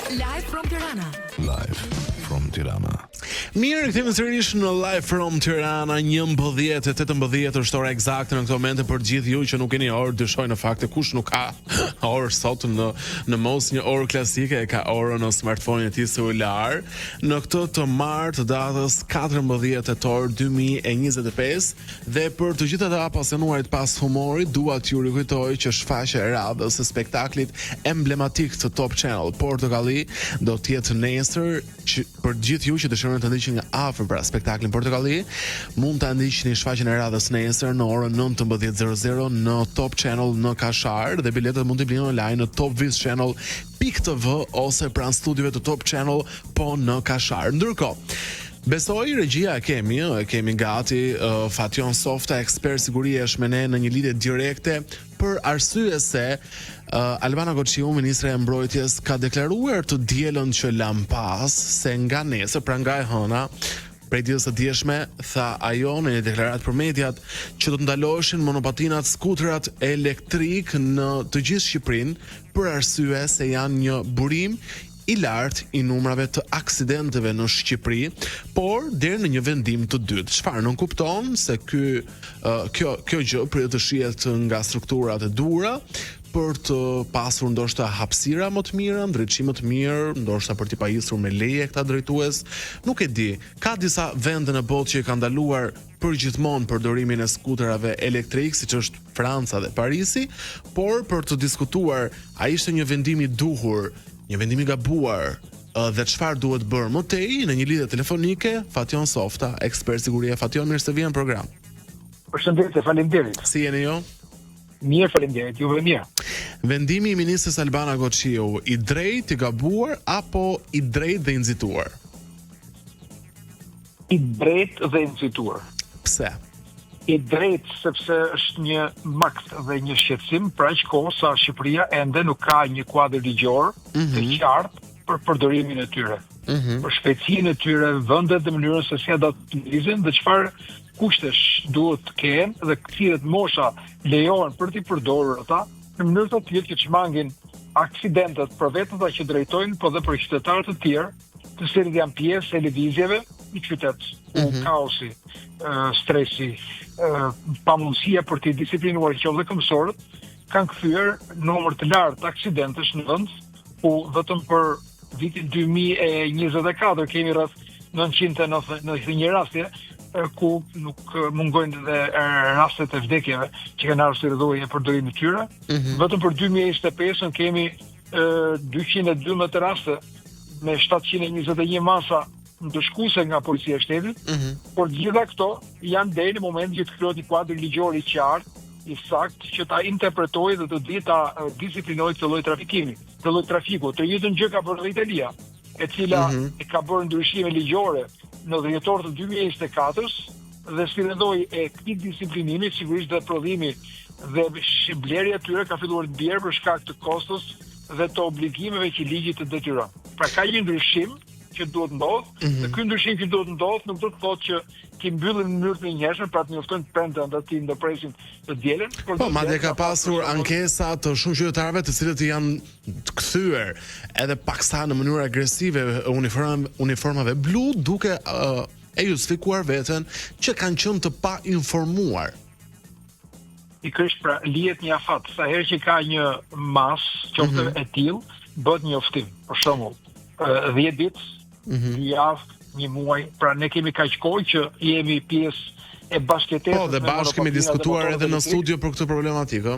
Live from Tirana. Live from Tirana. Mirë, kthehemi sërish në Live from Tirana, 11:18 është ora eksakte në këtë moment për gjithë ju që nuk keni orë, dyshoj në fakt kush nuk ka orë sot në mos një orë klasike, e ka orën në smartphone-in e tij celular. Në këtë të martë datës 14 tetor 2025 dhe për të gjithë ata apasionuarit pas humorit, dua t'ju rikujtoj që shfaqja e radhës së spektaklit emblematik të Top Channel Portokalli do të jetë nesër. Për gjithë ju që dëshironi të ndiqni nga afër pra spektaklin Portokalli, mund ta ndiqni shfaqjen e radhës nesër në orën 19:00 në Top Channel në Kashar dhe biletët mund t'i blini online në topvizchannel.tv ose pranë studiove të Top Channel po në Kashar. Ndërkohë, besoj regjia e kemi gati Fation Softa, ekspert sigurie është me ne në një lidhje direkte për arsye se Albana Goçiu, ministre e mbrojtjes, ka deklaruar të dielën që lam pas se nga nesër, pra nga e hëna, prej ditës së dieshme, tha ajo në një deklaratë për mediat që do të ndaloheshin monopatinat, skuterat elektrik në të gjithë Shqipërinë për arsye se janë një burim i lartë i numrave të aksidenteve në Shqipëri, por deri në një vendim të dytë. Çfarë nuk kupton se kjo gjë pritet të shihet nga strukturat e duhura për të pasur ndoshta hapësira më të mira, ndriçim më të mirë, ndoshta për t'i pajisur me leje këta drejtues, nuk e di. Ka disa vende në botë që kanë ndaluar përgjithmonë përdorimin e skuterave elektrik, siç është Franca dhe Parisi, por për të diskutuar, a ishte një vendim i duhur, një vendim i gabuar, dhe çfarë duhet bërë më tej, në një lidhje telefonike, Fation Softa, ekspert sigurie. Fation, mirë se vjen në program. Përshëndetje, faleminderit. Si jeni ju? Mirë, faleminderit, juve mirë. Vendimi i ministres Albana Goçiu, i drejtë, i gabuar apo i drejtë dhe i nxituar? I drejtë dhe i nxituar. Pse? I drejtë sepse është një makt dhe një shqetësim për aq kohë sa Shqipëria ende nuk ka një kuadër ligjor të qartë për përdorimin e tyre. Për shpejtësinë e tyre, vendet dhe mënyrën se si ata të utilizojnë dhe çfarë kushtesh duhet të kenë dhe cilat mosha lejohen për t'i përdorur ata në mënyrë të tillë që çmangin aksidentet për vetët ata që drejtojnë, po dhe për qytetarët të tjerë, të cilët janë pjesë e lëvizjeve në qytet. Kaosi, stresi, pamundësia për të disiplinuar qoftë dhe këmbësorët kanë kthyer numër të lartë të aksidentesh në vend, ku vetëm për vitin 2024 kemi rreth 991 raste ku nuk mungojnë dhe rastet e vdekjeve që kanë ardhur si rrëdhënie e përdorimit të tyre. Vetëm për 2025 kemi 212 raste me 721 masa ndëshkuese nga policia e shtetit, por gjitha këto janë deri në momentin që të krijohet një kuadër ligjor i qartë, i saktë që ta interpretojë dhe të di ta disiplinojë këtë lloj trafikimi, këtë lloj trafiku. Të njëjtën gjë ka bërë dhe Italia, e cila e ka bërë ndryshime ligjore në dhjetor të 2024 dhe si rendoj e këtij disiplinimi, sigurisht dhe prodhimi dhe blerja e tyre ka filluar të bjerë për shkak të kostos dhe të obligimeve që ligji të detyron. Pra ka një ndryshim që duhet ndodhë, dhe ky ndryshim që duhet ndodhë nuk do të thotë që ti mbyllim në mënyrë të njëhershme, pra të njoftojnë prindërit ati ndërpresin të dielën. Po, madje ka pasur ankesa të shumë qytetarëve të cilët janë të kthyer edhe paksa në mënyrë agresive uniformave blu, duke e justifikuar veten që kanë qenë të pa informuar. Pikërisht, pra lihet një afat, sa herë që ka një masë qoftë e tillë, bëhet njoftim. Për shembull, 10 ditë, një javë, një muaj, pra ne kemi kaq kohë që jemi pjesë e bashkëtesës. Po, dhe bashkë kemi diskutuar edhe në studio për këtë problematikë.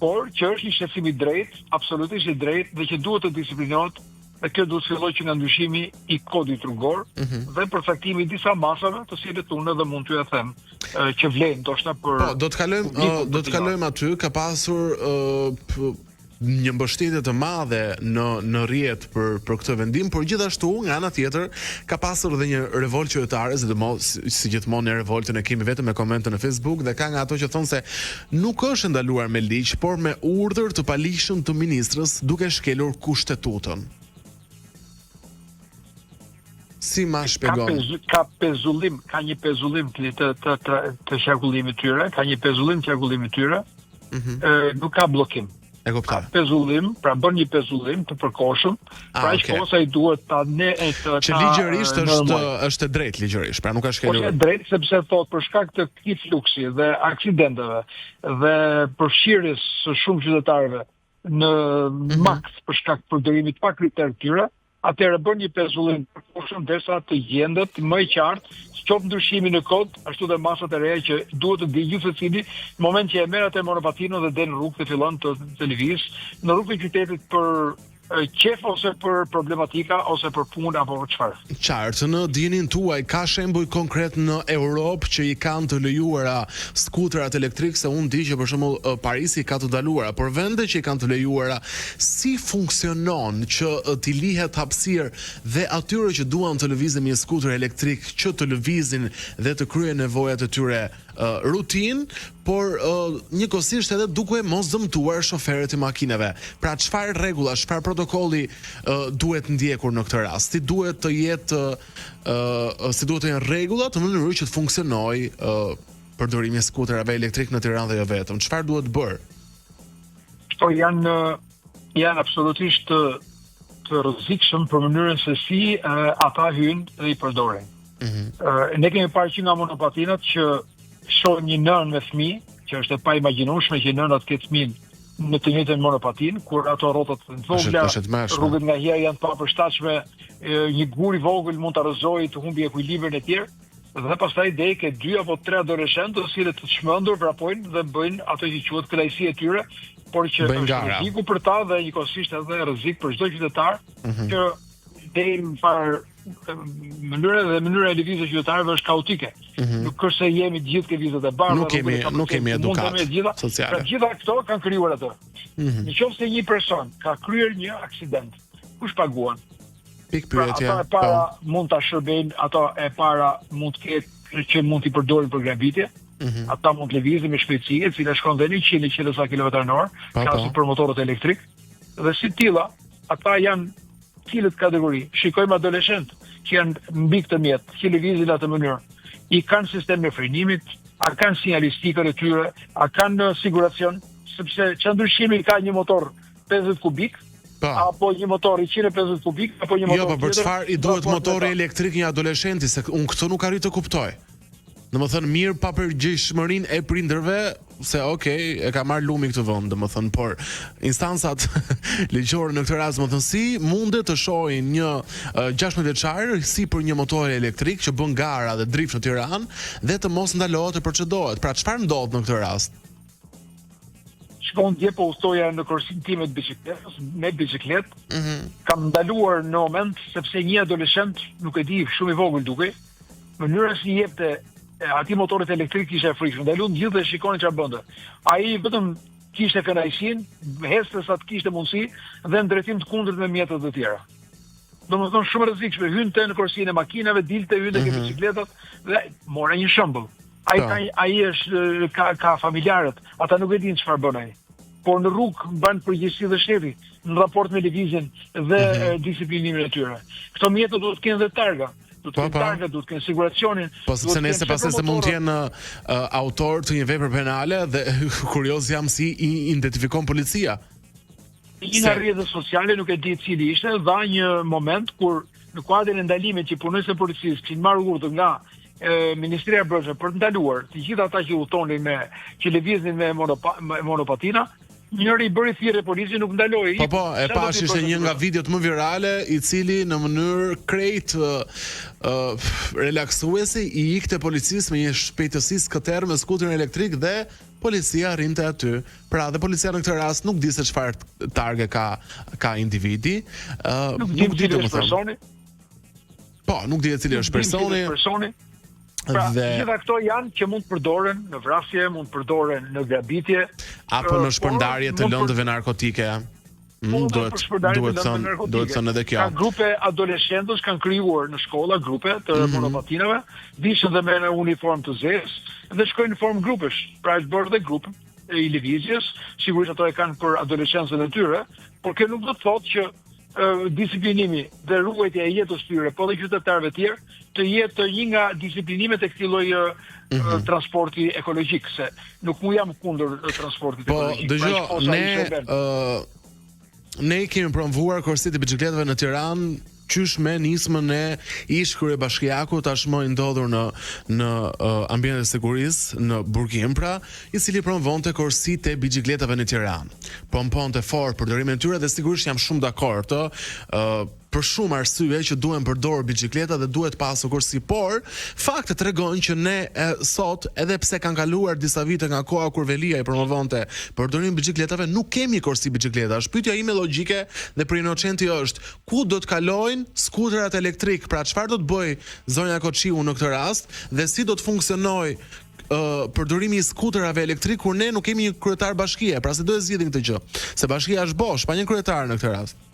Por që është një shqetësim i drejtë, absolutisht i drejtë, dhe që duhet të disiplinohet, dhe kjo duhet fillojë që nga ndryshimi i kodit rrugor dhe përcaktimi i disa masave, të cilët unë edhe mund t'ju them që vlen ndoshta për. Po, do të kalojmë aty, ka pasur një mbështetje të madhe në rrjet për këtë vendim, por gjithashtu nga ana tjetër ka pasur edhe një revolt qytetare, si gjithmonë në revoltën e kemi vetëm me komente në Facebook, dhe ka nga ato që thonë se nuk është ndaluar me ligj, por me urdhër të paligjshëm të ministrës, duke shkelur kushtetutën. Si ma shpjegon? Ka pezullim, ka një pezullim të qarkullimit tyre, ka një pezullim të qarkullimit tyre, nuk ka bllokim. E kuptoj. Pezullim, pra bën një pezullim të përkohshëm, pra që kosa i duhet ta që ligjërisht është e drejtë ligjërisht, pra nuk ka shkelur. Është e drejtë sepse thot për shkak të këtij fluksi dhe aksidenteve dhe përfshirjes së shumë qytetarëve në makt për shkak të përdorimit pa kriter të tyre, atëherë bën një pezullim të përkohshëm derisa të gjendet më i qartë qoftë ndryshimi në kod, ashtu dhe masat e reja që duhet të di gjithë secili në moment që e merr atë monopatino dhe del në rrugë dhe fillon të lëviz në rrugën e qytetit për qef ose për problematika ose për punë apo çfarë. Qartë, në dijenin tuaj ka shembuj konkret në Europë që i kanë të lejuara skuterat elektrik, se unë di që për shembull Parisi ka të ndaluara, por vende që i kanë të lejuara, si funksionon që t'i lihet hapësirë dhe atyre që duan të lëvizin me skuter elektrik që të lëvizin dhe të kryejnë nevojat e tyre rutin, por njëkohësisht edhe duke mos dëmtuar shoferët e makinave. Pra çfarë rregulla, çfarë protokolli duhet ndjekur në këtë rast? Si duhet të jetë rregullat në mënyrë që të funksionojë përdorimi i skuterave elektrik në Tiranë dhe jo vetëm? Çfarë duhet bërë? Këto janë absolutisht të rrezikshëm për mënyrën se si ata hyjnë dhe i përdorin. Ne kemi parë që nga monopatinat që shoh një nën me fëmijë, që është e pa imagjinueshme që nënat ketë fëmijë në të njëjtën monopatin, kur ato rrotat të vogla, rrugët nga herë janë të papërshtatshme, një gur i vogël mund ta rrëzojë të humbi ekuilibrin e tjerë, dhe pastaj ke 2 apo 3 adoleshentë të cilët të çmendur vrapojnë dhe bëjnë ato që quhet kënaqësi e tyre, por që është rreziku për ta dhe njëkohësisht edhe rrezik për çdo qytetar që deri në farë mënyra e lëvizjes qytetarëve është kaotike. Nuk është se jemi të gjithë ke vizat e bardha, nuk kemi edukat sociale. Pra gjitha këto kanë krijuar atë. Nëse një person ka kryer një aksident, kush paguan? Pikë pyetje. Ata e para mund ta shërbejnë, ato e para mund të ketë që mund t'i përdorin për grabitje. Ata mund të lëvizin me shpejtësi, e cila shkon dhe 100 sa km/h, krahasu për motorët elektrik. Dhe si tilla, ata janë cilët kategori? Shikojmë adoleshentë që janë mbi këtë mjet, që lëvizin atë mënyrë. I kanë sistem me frenimit, a kanë sinjalistikën e tyre, a kanë siguracion, sepse që ndryshimi ka një motor 50 kubik, apo një motor 150 kubik, apo një motor tjetër. Jo, për çfarë i duhet motori elektrik një adoleshenti, se unë këtë nuk arrit të kuptoj. Domethënë mirë pa përgjegjësinë e prindërve se e ka marrë lumi këtë vend, domethënë, por instancat ligjore në këtë rast, domethënë, si mundet të shohin një 16 vjeçar si për një motor elektrik që bën gara dhe drift në Tiranë dhe të mos ndalohet të procedohet. Pra çfarë ndodh në këtë rast? Shkon dje po ustoja në kursin tim me bicikletë. Kam ndaluar në moment sepse një adoleshent, nuk e di, shumë i vogël duke, mënyra si jepte ati motorit elektrik ishte e frikshme, ndalun gjithë dhe shikonin çfarë bënte. Ai vetëm kishte kënaqësinë, heste sa të kishte mundësi dhe në drejtim të kundërt me mjetet e tjera. Domethënë shumë rrezikshme, hynte në kursinë e makinave, dilte hynte ke bicikletat dhe mora një shembull. Ai është ka familjarët, ata nuk e dinë çfarë bën ai. Por në rrugë bën përgjegjësi dhe shteti në raport me lëvizjen dhe disiplinimin e tyre. Këto mjete duhet të kenë dhe targa. Duhet të kenë targa, duhet të kenë siguracionin. Po sepse nëse pastaj se mund të jenë autor të një vepre penale dhe kurioz jam si i identifikon policia. Një nga rrjetet sociale, nuk e di cili ishte, dha një moment kur në kuadrin e ndalimit që punojnë e policisë kishin marrë urdhër nga Ministria e Brendshme për të ndaluar të gjithë ata që udhtonin që lëviznin me monopatina, njëri i bëri thirrje polici nuk ndaloi. Po, e pash ishte një nga videot më virale i cili në mënyrë krejt relaksuese i ikte policisë me një shpejtësi skëterë me skuterin elektrik dhe policia rrinte aty. Pra dhe policia në këtë rast nuk di se çfarë targe ka individi, nuk di domethënë. Po, nuk di cili është personi. Pra, gjitha këto janë që mund të përdoren në vrasje, mund të përdoren në grabitje, apo në shpërndarje të lëndëve narkotike. Duhet thënë edhe kjo. Ka grupe adoleshentësh kanë krijuar në shkolla grupe të monopatinave, vishën dhe me uniformë të zezë dhe shkojnë në formë grupesh. Pra është bërë dhe grup i lëvizjes, sigurisht ato e kanë për adoleshencën e tyre, por kjo nuk do të thotë që disiplinimi dhe ruajtja e jetës tyre, po dhe qytetarëve të tjerë, të jetë një nga disiplinimet e këtij lloji transporti ekologjik, se nuk mu jam kundër transportit ekologjik. Po, dëgjoj, ne kemi promovuar korsitë e biçikletave në Tiranë qysh me nismën e ish kryebashkiaku tashmë i ndodhur në ambientin e sigurisë në Burgim, pra, i cili promovonte korsitë e biçikletave në Tiranë. Pomponte fort përdorimin e tyre dhe sigurisht jam shumë dakord për shumë arsye që duhen përdorur biçikleta dhe duhet pasur kursi, por faktet tregojnë që ne sot, edhe pse kanë kaluar disa vite nga koha kur Velia i promovonte përdorimin e biçikletave, nuk kemi kursi biçikletash. Pyetja ime logjike dhe për Inocenti është, ku do të kalojnë skuterat elektrik? Pra çfarë do të bëj zonja Koçiu në këtë rast dhe si do të funksionojë përdorimi i skuterave elektrik kur ne nuk kemi një kryetar bashkie? Pra se do të zgjidhin këtë gjë. Se bashkia është bosh, pa një kryetar në këtë rast.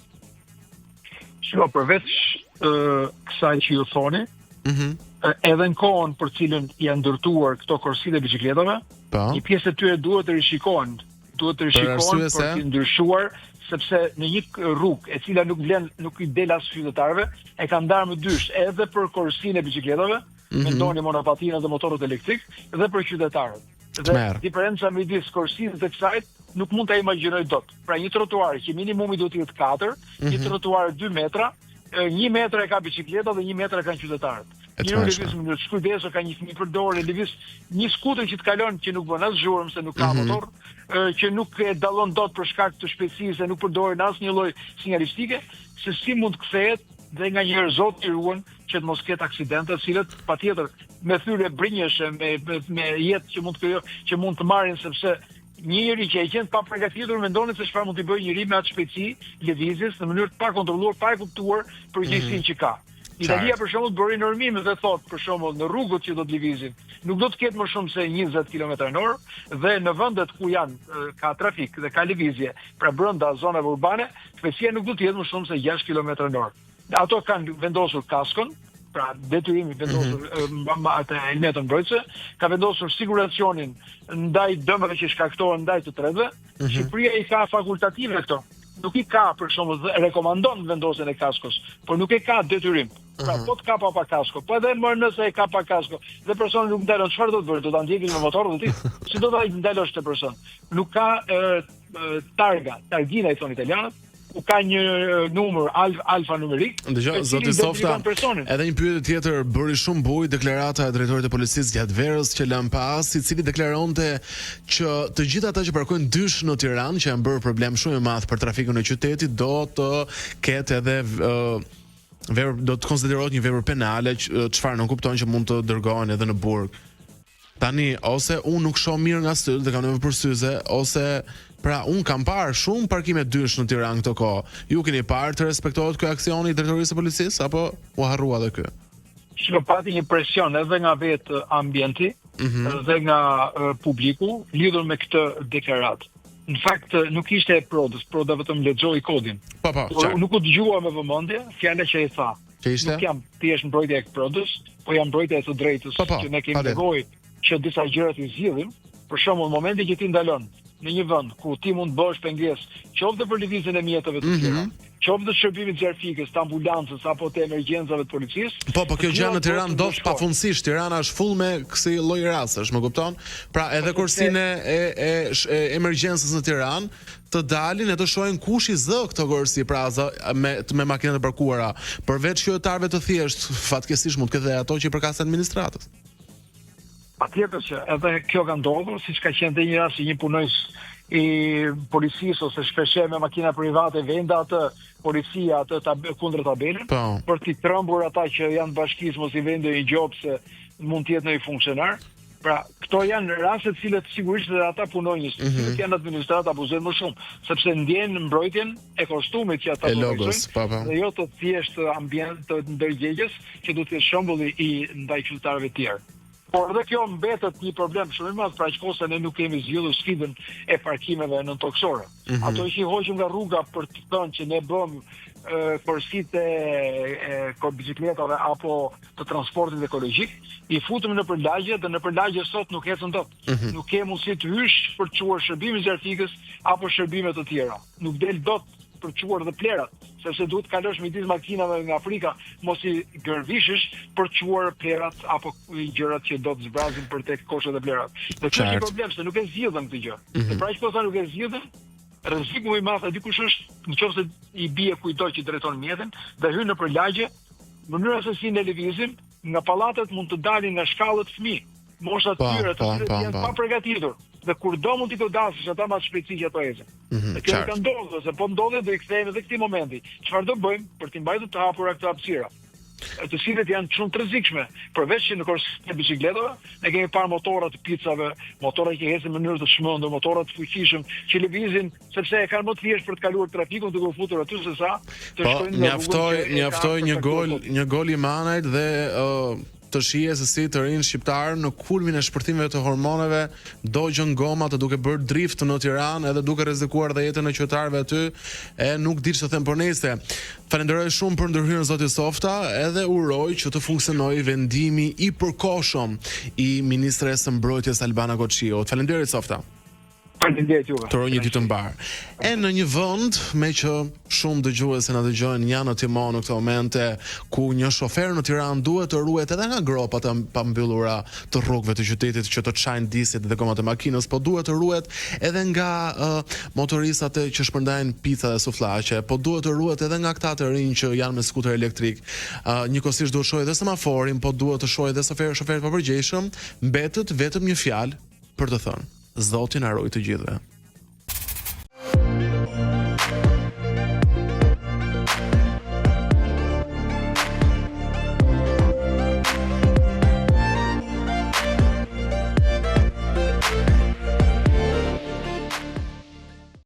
Shiko, përveç kësaj që ju thoni, edhe në kohën për cilën janë ndërtuar këto korsitë e biçikletave, një pjesë e tyre duhet të rishikohen, për të ndryshuar, sepse në një rrugë e cila nuk i del as qytetarëve, e kanë ndarë më dysh edhe për korsinë e biçikletave, mendoni monopatinat dhe motorët elektrik, dhe për qytetarët. Dhe diferenca midis korsitë dhe kësaj nuk mund ta imagjinoj dot. Pra një trotuar që minimumi duhet të jetë 4, një trotuar 2 metra, 1 metër e ka biçikleta dhe 1 metër e kanë qytetarët. Një lëviz në shkujdesë ka një fëmijë përdorë, lëviz një skuter që të kalon që nuk bën as zhurmë se nuk ka motor, që nuk e dallon dot për shkak të shpejtësisë, se nuk përdoren asnjë lloj sinjalistike, se si mund të kthehet dhe nga njëherë Zoti i ruan që të mos ketë aksidente, të cilët patjetër me thyrje brinjëshe, me jetë që mund të marrin, sepse një njeri që e qenë pa përgatitur mendon se çfarë mund të bëjë njëri me atë shpejtësi lëvizjes në mënyrë të pakontrolluar, pa e kuptuar përgjegjësinë që ka. Italia për shembull bëri normime dhe thotë për shembull në rrugët që do të lëvizin, nuk do të ketë më shumë se 20 km/h dhe në vendet ku ka trafik dhe ka lëvizje, pra brenda zonave urbane, shpejtësia nuk do të jetë më shumë se 6 km/h. Ato kanë vendosur kaskon, pra detyrimi vendosur atë helmetën mbrojtëse, ka vendosur siguracionin ndaj dëmeve që shkaktohen ndaj të tretëve. Shqipëria i ka fakultative këto. Nuk i ka, për shembull, rekomandon vendosjen e kaskos, por nuk e ka detyrim. Pra po të ka pa kasko, po edhe më nëse e ka pa kasko, dhe personi nuk ndalon, çfarë do të bëjë? Do ta ndjekin me motor do ti? Si do ta ndalosh të person? Nuk ka targina i thon italianët. Ku ka një numër alfanumerik. Dëgjoj, zoti Softa, edhe një pyetje tjetër bëri shumë bujë deklarata e drejtorit të policisë gjatë verës që lëm pas, i cili deklaronte që të gjithë ata që parkojnë dysh në Tiranë, që janë bërë problem shumë i madh për trafikun e qytetit, do të ketë edhe do të konsiderohet një vepër penale, çfarë nuk kupton që mund të dërgohen edhe në burg. Tani, ose unë nuk shoh mirë nga styl dhe kam nevojë për syze, ose pra unë kam parë shumë parkime dysh në Tiranë këto kohë. Ju keni parë të respektohet ky aksioni i drejtorisë së policisë apo u harrua edhe ky? Shiko, pati një presion edhe nga vetë ambienti dhe nga publiku lidhur me këtë deklaratë. Në fakt nuk ishte Proda vetëm lexoi kodin. Nuk u dëgjua me vëmendje fjala që i tha. Nuk jam thjesht mbrojtja e Prodës, po jam mbrojtja e së drejtës që ne kemi nevojë që disa gjëra të zgjidhim. Për shembull, në momentin që ti ndalon në një vend ku ti mund të bësh pengesë, qoftë për lëvizjen e mjeteve të tjera, qoftë të shërbimit zjarfikës, të ambulancës apo të emergjencave të policisë. Po kjo gjë në Tiranë do pafundësisht. Tirana është full me kësi lloj rastësh, më kupton? Pra edhe kursinë e emergjencës në Tiranë të dalin e të shohin kush i zë këto kursi, pra me makinat e parkuara, përveç qytetarëve të thjeshtë, fatkeqësisht mund të ketë ato që i përkasin administratës. Patjetër që edhe kjo ka ndodhur, siç ka qenë një rast një punonjës i policisë ose shpeshherë me makina private vende atë policia atë kundër tabelën për t'i trembur ata që janë bashkisë mos i vende një gjop se mund të jetë një funksionar. Pra, këto janë raste të cilët sigurisht edhe ata punonjës, që janë administratë abuzojnë më shumë, sepse ndjen mbrojtjen e kostumit që ata punojnë, dhe jo të thjesht ambient të ndërgjegjes që do të jetë shembulli i ndaj qytetarëve të tjerë. Por edhe kjo mbetet një problem shumë i madh, pra aqkosa ne nuk kemi zgjidhur sfidën e parkimeve në toksore. Ato që i hoqim nga rruga për të thënë që ne bëm korsitë e biçikletave apo të transportit ekologjik, i futëm në përlagje dhe në përlagje sot nuk ecën dot. Nuk ke mundësi të hysh për të çuar shërbimin zjarfikës apo shërbime të tjera. Nuk del dot për çuar dhe plerat, sepse duhet të kalosh midis makinave nga Afrika, mos i gërvishësh për çuar plerat apo gjërat që do të zbrazin për tek koshat e plerat. Dhe kjo është një problem se nuk e zgjidhen këtë gjë. Dhe pra që po thonë nuk e zgjidhen, rreziku më i madh dikush është nëse i bie kujdo që drejton mjetin dhe hyn nëpër lagje, mënyra se si ne lëvizim, nga pallatet mund të dalin nga shkallët fëmijë, mosha të tyre të cilët janë pa përgatitur. Dhe kur do mund t'i godasësh ata më shpejtësi që ato ecën. Dhe kjo ka ndodhur, se po ndodhet do i kthehemi edhe këtij momenti. Çfarë do bëjmë për t'i mbajtur të hapura këto hapësira? Të cilët janë shumë të rrezikshme, përveç që në korsinë e biçikletave, ne kemi parë motora të picave, motora që ecën në mënyrë të çmendur, motora të fuqishëm që lëvizin sepse e kanë më të thjeshtë për të kaluar trafikun duke u futur aty se sa të shkojnë në mjaftoi një gol i Manajt dhe të shije se si të rinë shqiptar në kulmin e shpërthimeve të hormoneve dogjën goma të duke bërë drift në Tiranë edhe duke rrezikuar dhe jetën e qytetarëve aty e nuk di ç'të them për nesër. Falenderoj shumë për ndërhyrjen zoti Softa, edhe uroj që të funksionojë vendimi i përkohshëm i ministres së mbrojtjes Albana Koçiu. Faleminderit Softa. Faleminderit juve. Të një ditë mbar. E në një vend me që shumë dëgjues na dëgjojnë janë në timon në këtë momente ku një shofer në Tiranë duhet të ruhet edhe nga gropat e pambyllura të rrugëve të qytetit që të çajnë disit dhe gomat e makinës, po duhet të ruhet edhe nga motoristat që shpërndajnë pica dhe sufllaqe, po duhet të ruhet edhe nga këta të rinj që janë me skuter elektrik. Njëkohësisht duhet të shohë edhe semaforin, po duhet të shohë edhe shoferët papërgjegjshëm. Mbetet vetëm një fjalë për të thënë: Zoti na ruaj të gjithëve.